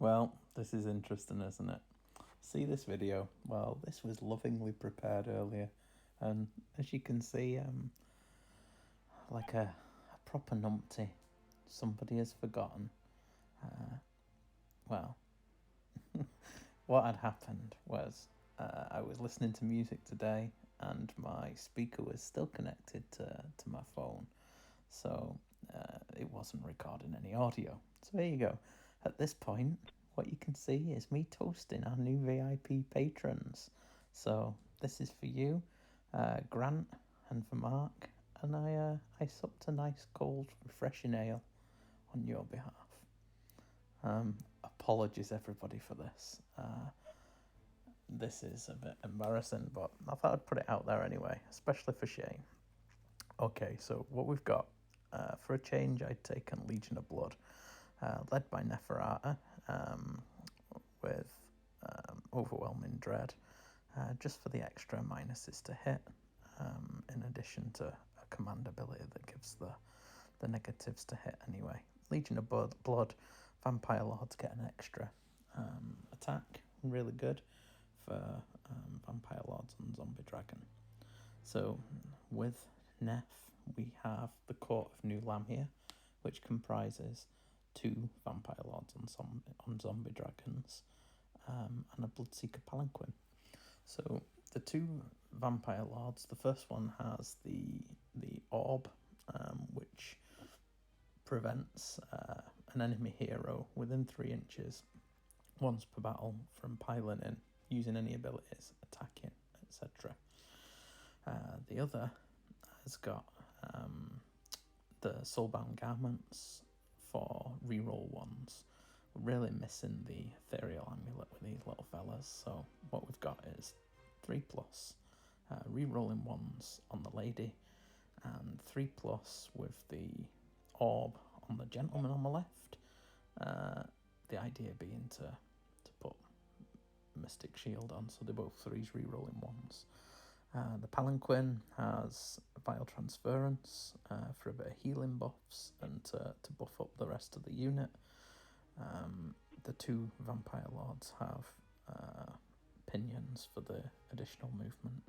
Well, this is interesting, isn't it? See this video? Well, this was lovingly prepared earlier, and as you can see, like a proper numpty. Somebody has forgotten. Well, what had happened was I was listening to music today, and my speaker was still connected to my phone, so it wasn't recording any audio. So there you go. At this point, what you can see is me toasting our new VIP patrons. So this is for you, Grant, and for Mark, and I supped a nice cold, refreshing ale on your behalf. Apologies everybody for this. This is a bit embarrassing, but I thought I'd put it out there anyway, especially for Shane. Okay, so what we've got, for a change, I'd taken Legion of Blood, led by Neferata, with Overwhelming Dread, just for the extra minuses to hit, in addition to a command ability that gives the negatives to hit anyway. Legion of Blood, Vampire Lords get an extra attack, really good for Vampire Lords and Zombie Dragon. So with Nef, we have the Court of New Lamia, which comprises 2 Vampire Lords on Zombie Dragons, and a Bloodseeker Palanquin. So the 2 Vampire Lords, the first one has the Orb, which prevents an enemy hero within 3 inches once per battle from piling in, using any abilities, attacking, etc. The other has got the Soulbound Garments for reroll ones. We're really missing the Ethereal Amulet with these little fellas, so what we've got is 3+, rerolling ones on the lady, and 3+ with the Orb on the gentleman on the left. The idea being to put Mystic Shield on, so they're both 3s rerolling ones. The Palanquin has Vile Transference for a bit of healing buffs and to buff up the rest of the unit. The 2 Vampire Lords have pinions for the additional movement.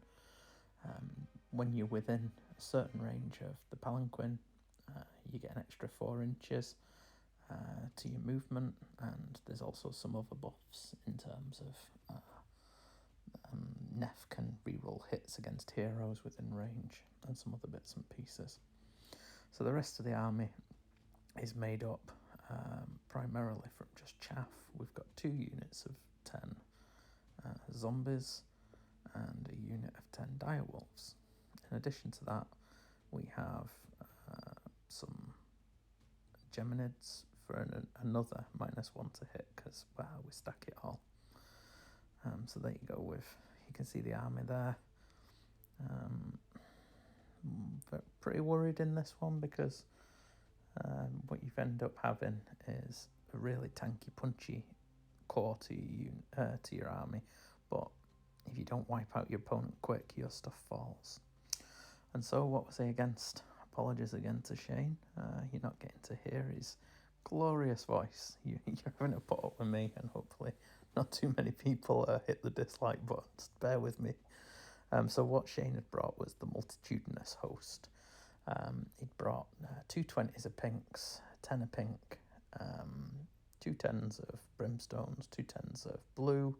When you're within a certain range of the Palanquin, you get an extra 4 inches to your movement, and there's also some other buffs in terms of Nef can reroll hits against heroes within range, and some other bits and pieces. So the rest of the army is made up primarily from just chaff. We've got 2 units of 10 zombies and a unit of 10 direwolves. In addition to that, we have some Geminids for another -1 to hit, because, well, we stack it all. So there you go, you can see the army there. Pretty worried in this one, because what you've ended up having is a really tanky, punchy core to your army, but if you don't wipe out your opponent quick, your stuff falls. And so what was he against? Apologies again to Shane. You're not getting to hear his glorious voice. You're having to put up with me, and hopefully not too many people hit the dislike button. Just bear with me. So what Shane had brought was the Multitudinous Host. He'd brought 2 20s of pinks, 10 of pink, 2 10s of brimstones, 2 10s of blue.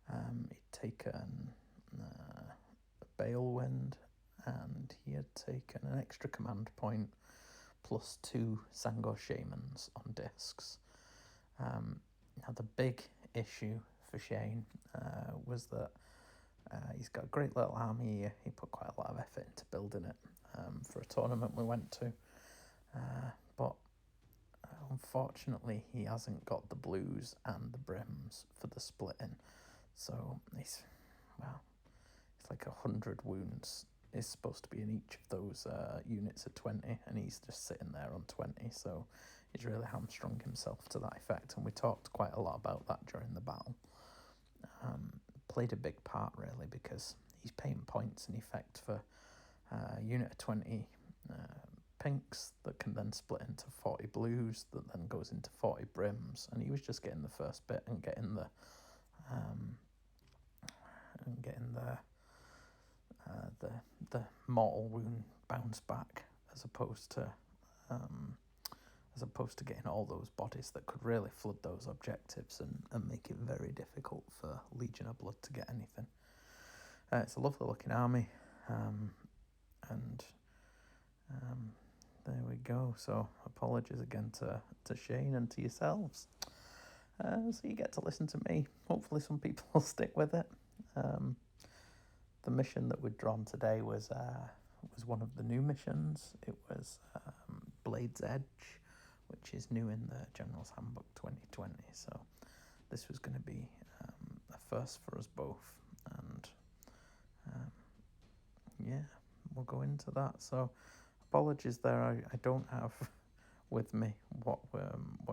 He'd taken a Balewind, and he had taken an extra command point plus 2 Sangor Shamans on discs. Now the big issue for Shane was that he's got a great little army here. He put quite a lot of effort into building it for a tournament we went to, but unfortunately he hasn't got the blues and the brims for the splitting. So it's like 100 wounds is supposed to be in each of those units of 20, and he's just sitting there on 20, so he's really hamstrung himself to that effect, and we talked quite a lot about that during the battle. Played a big part, really, because he's paying points in effect for a unit of 20 pinks that can then split into 40 blues that then goes into 40 brims, and he was just getting the first bit and getting the the mortal wound bounce back, as opposed to getting all those bodies that could really flood those objectives and make it very difficult for Legion of Blood to get anything. It's a lovely looking army, and there we go. So apologies again to Shane and to yourselves. So you get to listen to me. Hopefully some people will stick with it. The mission that we'd drawn today was one of the new missions. It was Blade's Edge, which is new in the General's Handbook 2020. So this was going to be a first for us both, and yeah, we'll go into that. So apologies there, I don't have with me what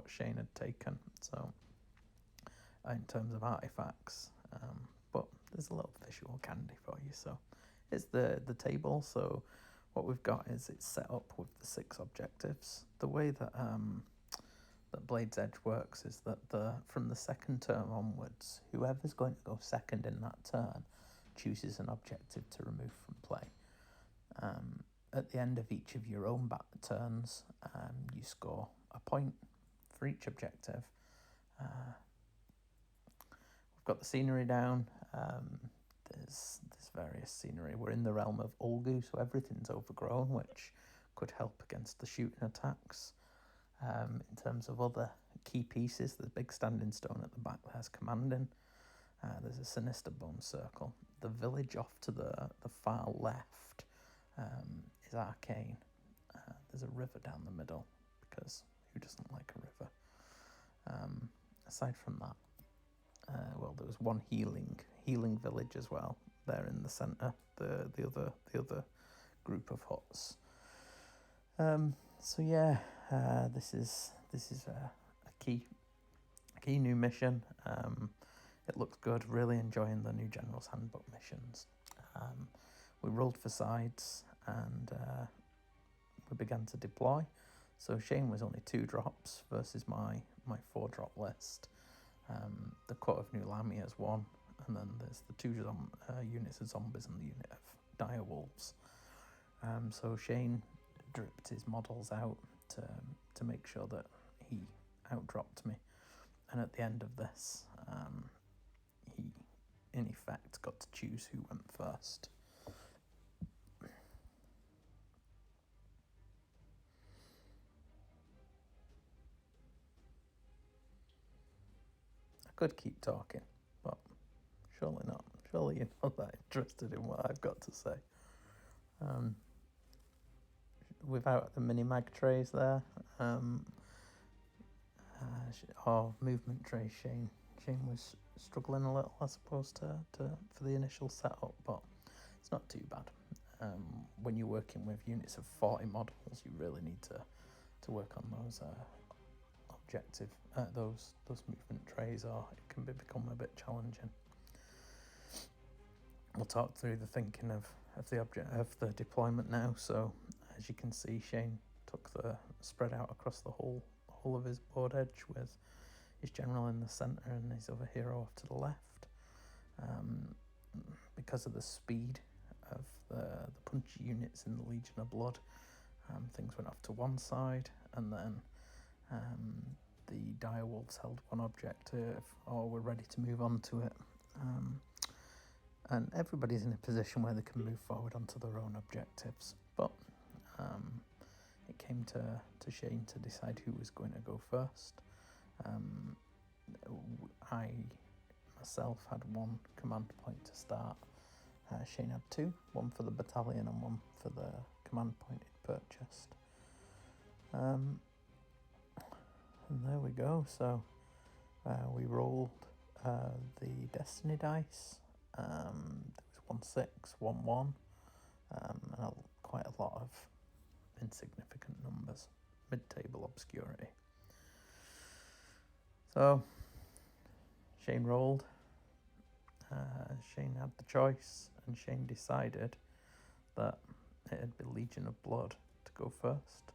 Shane had taken, so in terms of artifacts, but there's a little visual candy for you. So it's the table. So what we've got is it's set up with the 6 objectives. The way that that Blade's Edge works is that from the second turn onwards, whoever's going to go second in that turn chooses an objective to remove from play. At the end of each of your own turns, you score a point for each objective. We've got the scenery down. There's various scenery. We're in the realm of Ulgu, so everything's overgrown, which could help against the shooting attacks. In terms of other key pieces, the big standing stone at the back there's commanding. There's a sinister bone circle. The village off to the far left is arcane. There's a river down the middle, because who doesn't like a river? Aside from that, there was one healing village as well there in the centre. The other group of huts. So yeah, this is a key new mission. It looks good. Really enjoying the new General's Handbook missions. We rolled for sides and we began to deploy. So Shane was only 2 drops versus my 4 drop list. The Court of New Lamia is 1, and then there's the 2 units of zombies and the unit of dire wolves. So Shane dripped his models out to make sure that he outdropped me, and at the end of this, he in effect got to choose who went first. I could keep talking, but surely not. Surely you're not that interested in what I've got to say. Without the mini mag trays there, or movement trays, Shane was struggling a little, I suppose, to for the initial setup, but it's not too bad. When you're working with units of 40 models, you really need to work on those those movement trays, or it can become a bit challenging. We'll talk through the thinking of the deployment now. So as you can see, Shane took the spread out across the whole of his board edge, with his general in the centre and his other hero off to the left. Because of the speed of the punchy units in the Legion of Blood, things went off to one side, and then the dire wolves held one objective, or were ready to move on to it. And everybody's in a position where they can move forward onto their own objectives. But it came to Shane to decide who was going to go first. I myself had 1 command point to start. Shane had 2, 1 for the battalion and 1 for the command point he'd purchased. And there we go. So we rolled the destiny dice. There was 1 6, 1 1, and quite a lot of insignificant numbers, mid-table obscurity. So Shane rolled. Shane had the choice, and Shane decided that it'd be Legion of Blood to go first.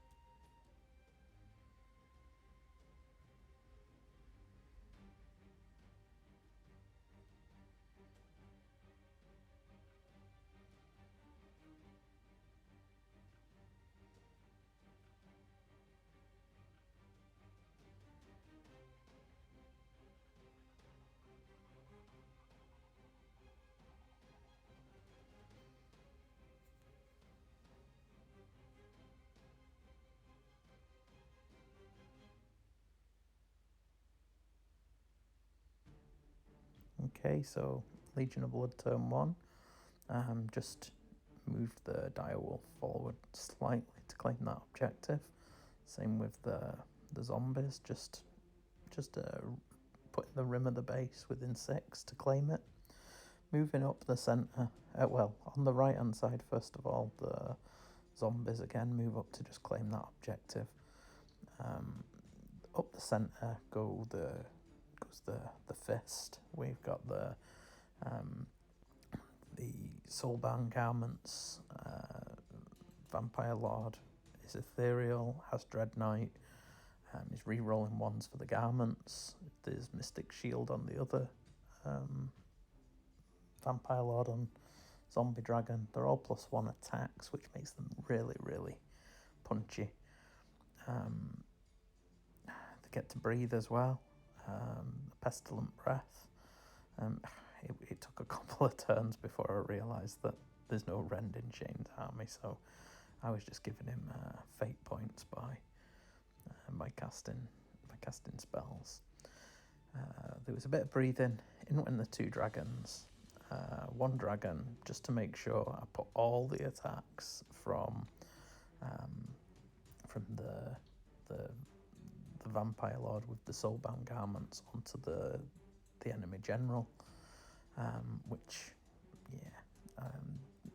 Okay, so Legion of Blood turn 1. Just move the direwolf forward slightly to claim that objective. Same with the zombies, just putting the rim of the base within 6 to claim it. Moving up the centre, well, on the right hand side first of all, the zombies again move up to just claim that objective. Up the centre goes the fist. We've got the soulbound garments. Vampire Lord is ethereal, has Dread Knight. He's re-rolling ones for the garments. There's Mystic Shield on the other Vampire Lord and Zombie Dragon. They're all +1 attacks, which makes them really, really punchy. They get to breathe as well. Pestilent Breath. It took a couple of turns before I realised that there's no rend in Shane's army, so I was just giving him fate points by casting spells. There was a bit of breathing. In went the 2 dragons. 1 dragon, just to make sure I put all the attacks from the Vampire Lord with the soulbound garments onto the enemy general, which,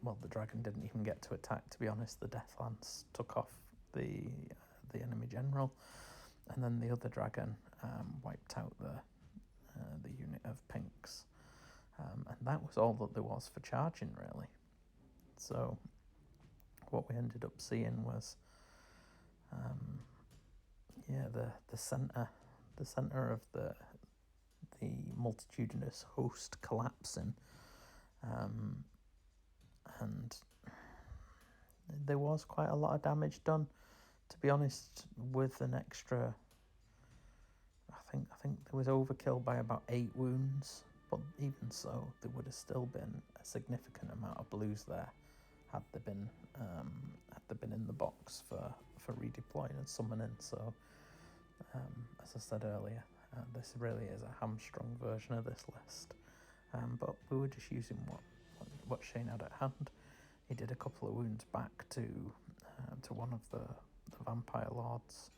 well, the dragon didn't even get to attack, to be honest. The Death Lance took off the enemy general, and then the other dragon wiped out the unit of pinks, and that was all that there was for charging, really. So what we ended up seeing was the center of the multitudinous host collapsing, and there was quite a lot of damage done, to be honest. With an extra, I think there was overkill by about 8 wounds, but even so, there would have still been a significant amount of blues there had they been in the box for redeploying and summoning. So as I said earlier, this really is a hamstrung version of this list, but we were just using what Shane had at hand. He did a couple of wounds back to one of the Vampire Lords,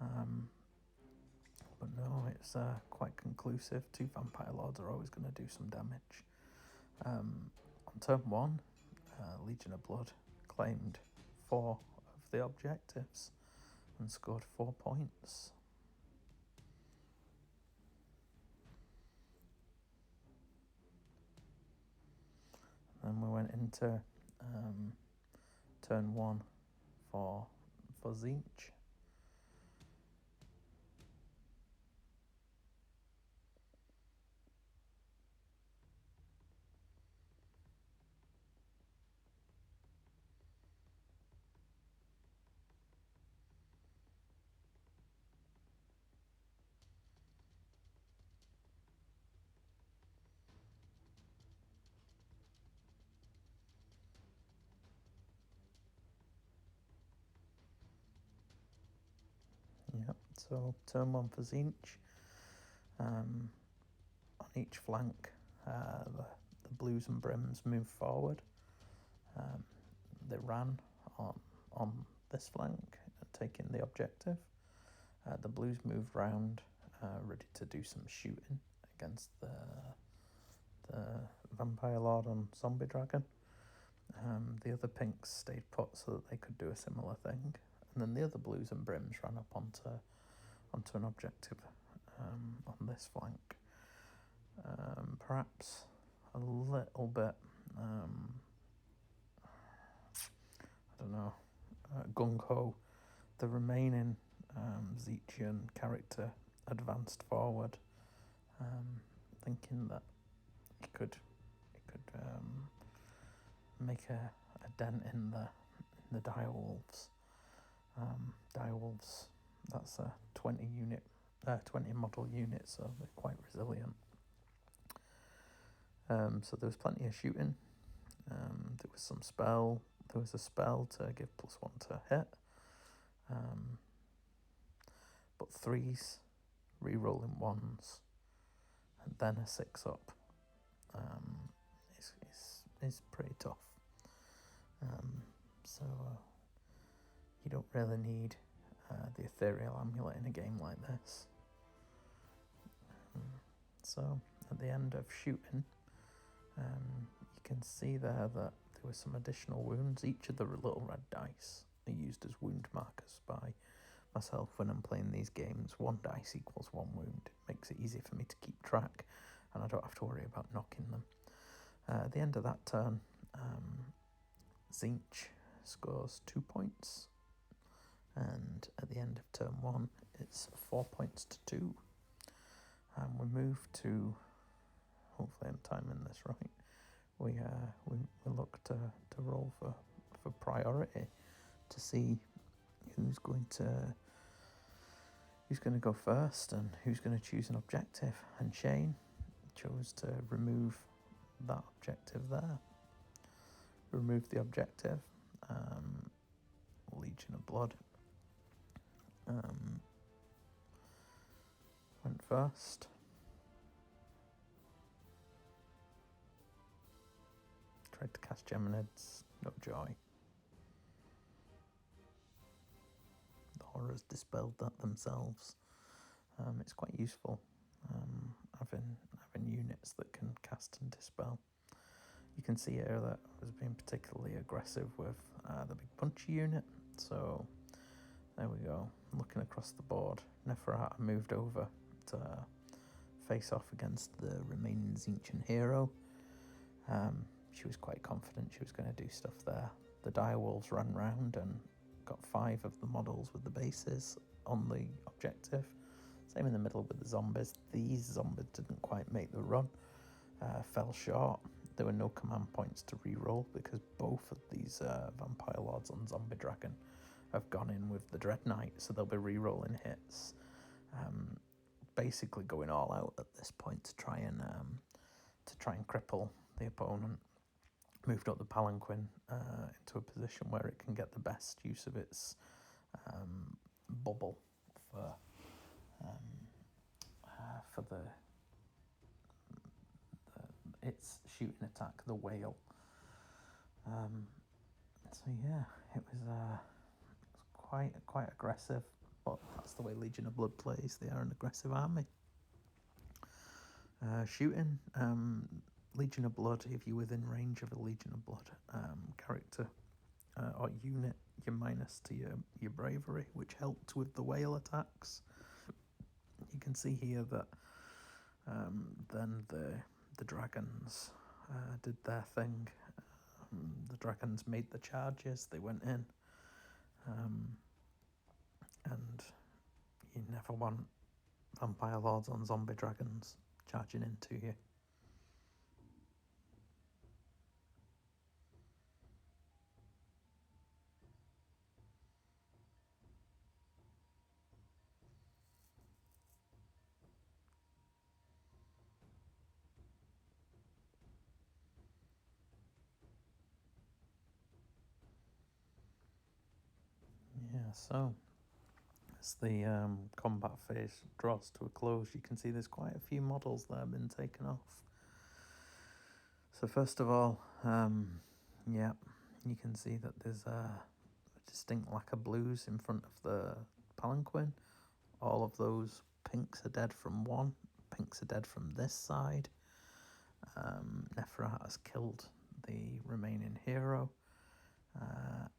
but no, it's quite conclusive. 2 Vampire Lords are always going to do some damage. On turn 1, Legion of Blood claimed 4 of the objectives and scored 4 points. Then we went into turn 1 for Tzeentch. Yep, so turn 1 for Tzeentch. On each flank, the blues and brims moved forward. They ran on this flank, taking the objective. The blues moved round, ready to do some shooting against the Vampire Lord and Zombie Dragon. The other pinks stayed put so that they could do a similar thing, and then the other blues and brims ran up onto an objective on this flank. Perhaps a little bit don't know, gung-ho, the remaining Tzeentchian character advanced forward, thinking that it could make a dent in the direwolves. Direwolves, that's a 20 model unit, so they're quite resilient. So there was plenty of shooting. There was some spell. There was a spell to give +1 to hit. But 3s, re-rolling 1s, and then a 6-up is pretty tough. So you don't really need the Ethereal Amulet in a game like this. So at the end of shooting, you can see there that there were some additional wounds. Each of the little red dice are used as wound markers by myself when I'm playing these games. 1 dice equals 1 wound. It makes it easy for me to keep track, and I don't have to worry about knocking them. At the end of that turn, Tzeentch scores 2 points, and at the end of turn 1, it's 4 points to 2. And we move to, hopefully I'm timing this right, we look to roll for priority to see who's going to go first and who's going to choose an objective. And Shane chose to remove that objective there. Remove the objective. Legion of Blood went first. Tried to cast Geminids, no joy. The horrors dispelled that themselves. It's quite useful having units that can cast and dispel. You can see here that I was being particularly aggressive with the big punchy unit, so there we go. Looking across the board, Neferata moved over to face off against the remaining Tzeentchian hero. She was quite confident she was going to do stuff there. The direwolves ran round and got 5 of the models with the bases on the objective. Same in the middle with the zombies. These zombies didn't quite make the run, fell short. There were no command points to re-roll because both of these Vampire Lords on Zombie Dragon have gone in with the Dread Knight, so they'll be re-rolling hits. Basically going all out at this point to try and cripple the opponent. Moved up the Palanquin into a position where it can get the best use of its bubble for its shooting attack, the whale. So yeah, it was quite aggressive, but that's the way Legion of Blood plays. They are an aggressive army. Shooting, Legion of Blood, if you're within range of a Legion of Blood character or unit, you're minus to your bravery, which helped with the whale attacks. You can see here that then the dragons did their thing. The dragons made the charges, they went in, and you never want Vampire Lords on Zombie Dragons charging into you. Yeah, so as the combat phase draws to a close, you can see there's quite a few models that have been taken off. So first of all, you can see that there's a distinct lack of blues in front of the Palanquin. All of those pinks are dead from one. Pinks are dead from this side. Neferata has killed the remaining hero.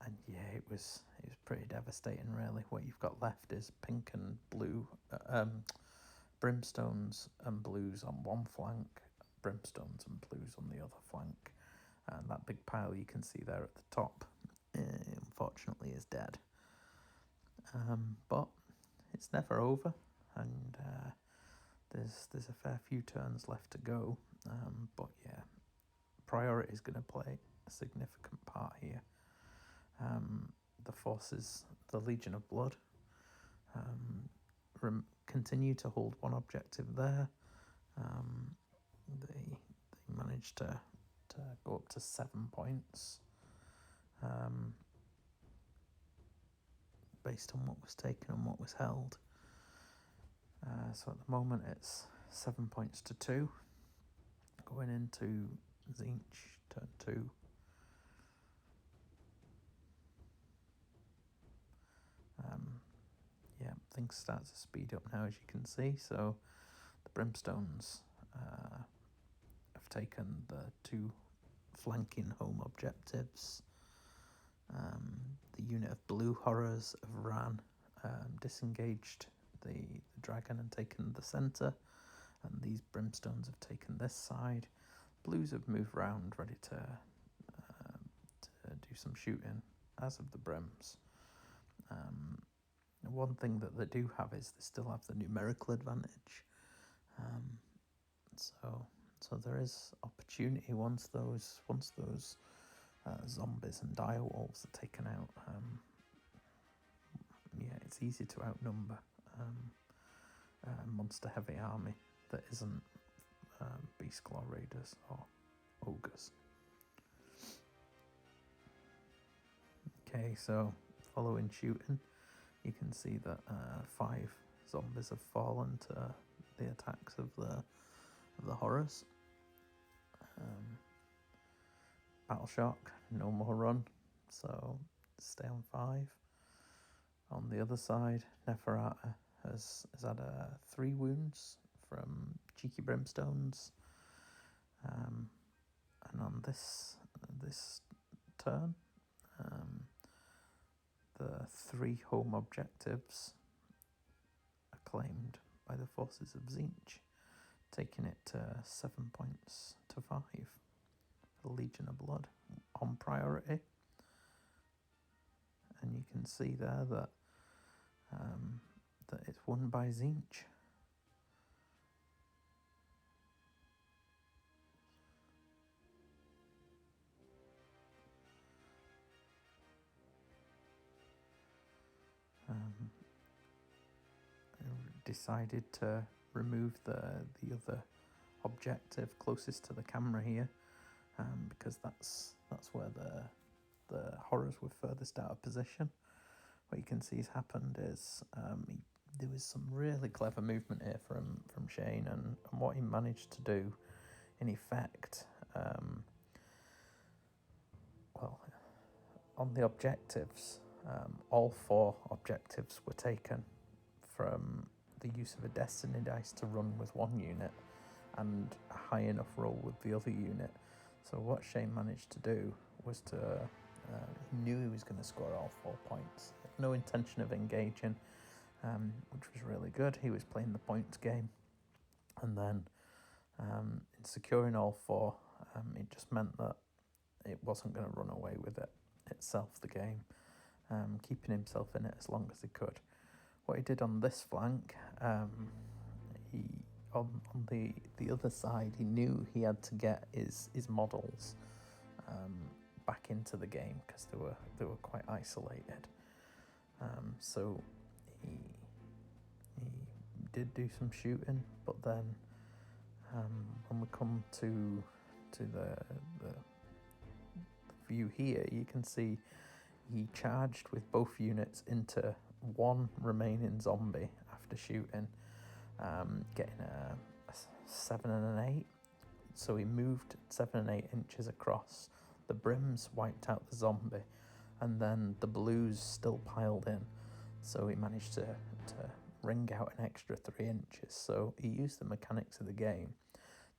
And yeah, it was pretty devastating, really. What you've got left is pink and blue, brimstones and blues on one flank, brimstones and blues on the other flank. And that big pile you can see there at the top, unfortunately is dead. But it's never over, and there's a fair few turns left to go. But yeah, priority is going to play a significant part here. The forces, the Legion of Blood, continue to hold one objective there. They managed to go up to 7 points, based on what was taken and what was held. So at the moment it's 7 points to 2, going into Tzeentch turn 2. Yeah, things start to speed up now, as you can see. So the Brimstones have taken the 2 flanking home objectives. The unit of blue horrors have ran, disengaged the dragon and taken the centre, and these Brimstones have taken this side. Blues have moved round, ready to do some shooting, as have the Brims. One thing that they do have is they still have the numerical advantage. So there is opportunity once those zombies and direwolves are taken out. Yeah, it's easy to outnumber a monster heavy army that isn't Beastclaw Raiders or Ogres. Okay, so following shooting, you can see that 5 zombies have fallen to the attacks of the horrors. Battle shock, no more run, so stay on 5. On the other side, Neferata has had 3 wounds from cheeky Brimstones, and on this turn, the 3 home objectives are claimed by the forces of Tzeentch, taking it to 7 points to 5. The Legion of Blood on priority, and you can see there that it's won by Tzeentch. Decided to remove the other objective closest to the camera here, because that's where the horrors were furthest out of position. What you can see has happened is there was some really clever movement here from Shane, and what he managed to do in effect, well, on the objectives, all 4 objectives were taken from the use of a destiny dice to run with 1 unit and a high enough roll with the other unit. So what Shane managed to do was to he knew he was going to score all 4 points. No intention of engaging, which was really good. He was playing the points game, and then in securing all 4, it just meant that it wasn't going to run away with it itself, the game, keeping himself in it as long as he could. What he did on this flank, he on the other side, he knew he had to get his models back into the game because they were quite isolated. So he did do some shooting, but then when we come to the view here, you can see he charged with both units into 1 remaining zombie after shooting, getting a 7 and an 8. So he moved 7 and 8 inches across. The Brims wiped out the zombie, and then the Blues still piled in. So he managed to wring out an extra 3 inches. So he used the mechanics of the game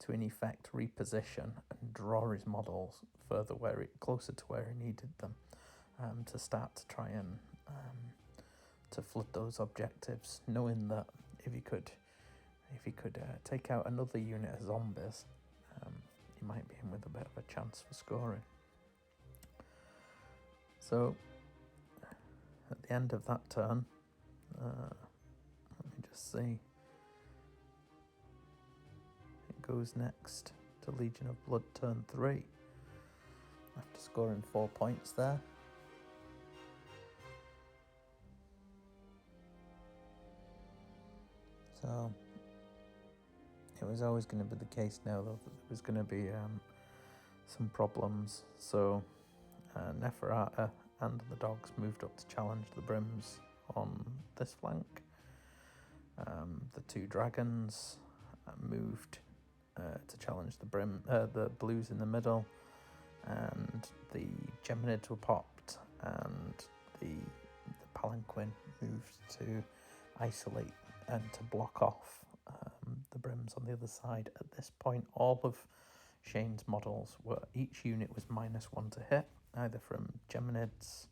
to in effect reposition and draw his models further closer to where he needed them, to start to try and to flood those objectives, knowing that if he could take out another unit of zombies, he might be in with a bit of a chance for scoring. So the end of that turn, let me just see. It goes next to Legion of Blood turn 3. After scoring 4 points there. So it was always going to be the case now, though, that there was going to be some problems. So Neferata and the dogs moved up to challenge the Brims on this flank. The 2 dragons moved to challenge the blues in the middle, and the Geminids were popped, and the palanquin moved to isolate and to block off the Brims on the other side. At this point, all of Shane's models were, each unit was -1 to hit, either from Geminids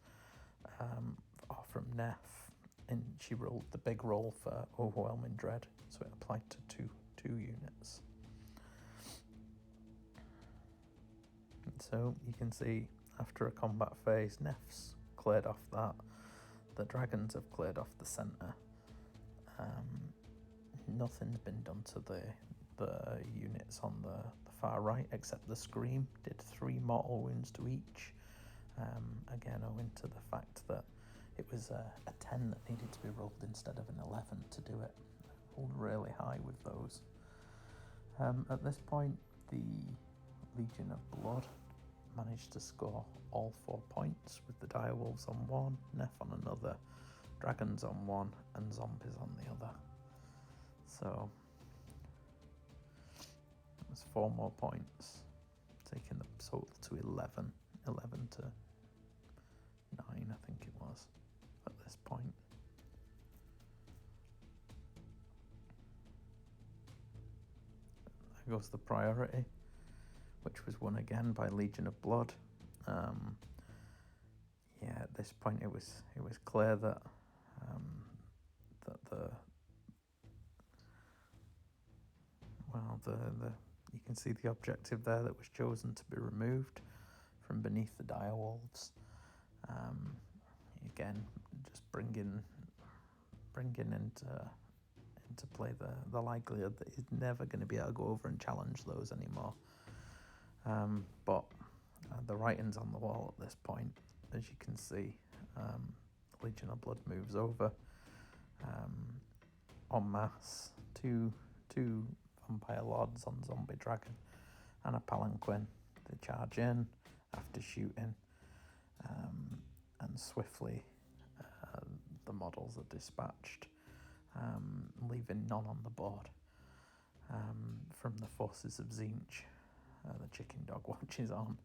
or from Neff, and she rolled the big roll for Overwhelming Dread, so it applied to two units. So you can see after a combat phase, Neff's cleared off that. The dragons have cleared off the centre. Nothing's been done to the units on the far right, except the Scream did 3 mortal wounds to each. Again, owing to the fact that it was a 10 that needed to be rolled instead of an 11 to do it. Rolled really high with those. At this point, the Legion of Blood managed to score all 4 points, with the direwolves on 1, Neff on another, dragons on 1, and zombies on the other. So it was 4 more points, taking the total to 11 to 9, I think it was, at this point. There goes the priority, which was won again by Legion of Blood. At this point it was clear that you can see the objective there that was chosen to be removed from beneath the direwolves. Again, just bringing into play the likelihood that he's never going to be able to go over and challenge those anymore. But the writing's on the wall at this point, as you can see. Legion of Blood moves over en masse, two vampire lords on zombie dragon and a palanquin. They charge in after shooting, and swiftly the models are dispatched, leaving none on the board from the forces of Tzeentch. The chicken dog watches on.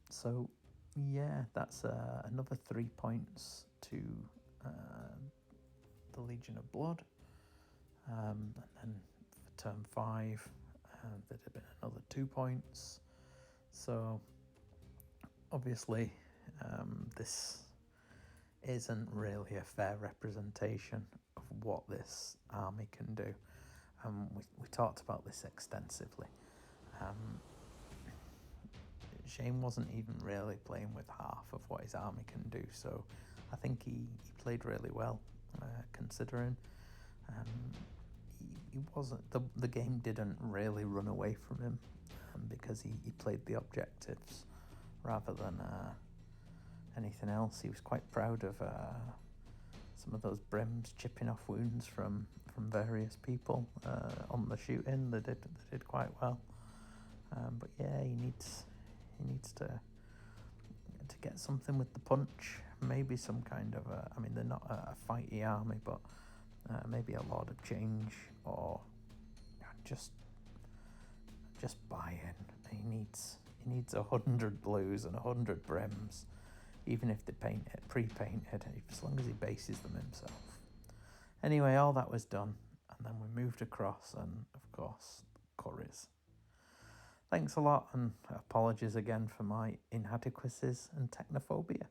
So yeah, that's another 3 points to the Legion of Blood. And then for turn 5, there'd have been another 2 points. So obviously this isn't really a fair representation of what this army can do. We talked about this extensively. Shane wasn't even really playing with half of what his army can do, so I think he played really well, considering. He wasn't, the game didn't really run away from him, because he played the objectives rather than anything else. He was quite proud of some of those Brims chipping off wounds from various people on the shooting. They did quite well. But yeah, he needs to get something with the punch. Maybe some kind of they're not a fighty army, but maybe a Lord of Change, or just buy in. He needs 100 blues and 100 Brims, even if they're pre-painted, as long as he bases them himself. Anyway, all that was done, and then we moved across, and of course, curries. Thanks a lot, and apologies again for my inadequacies and technophobia.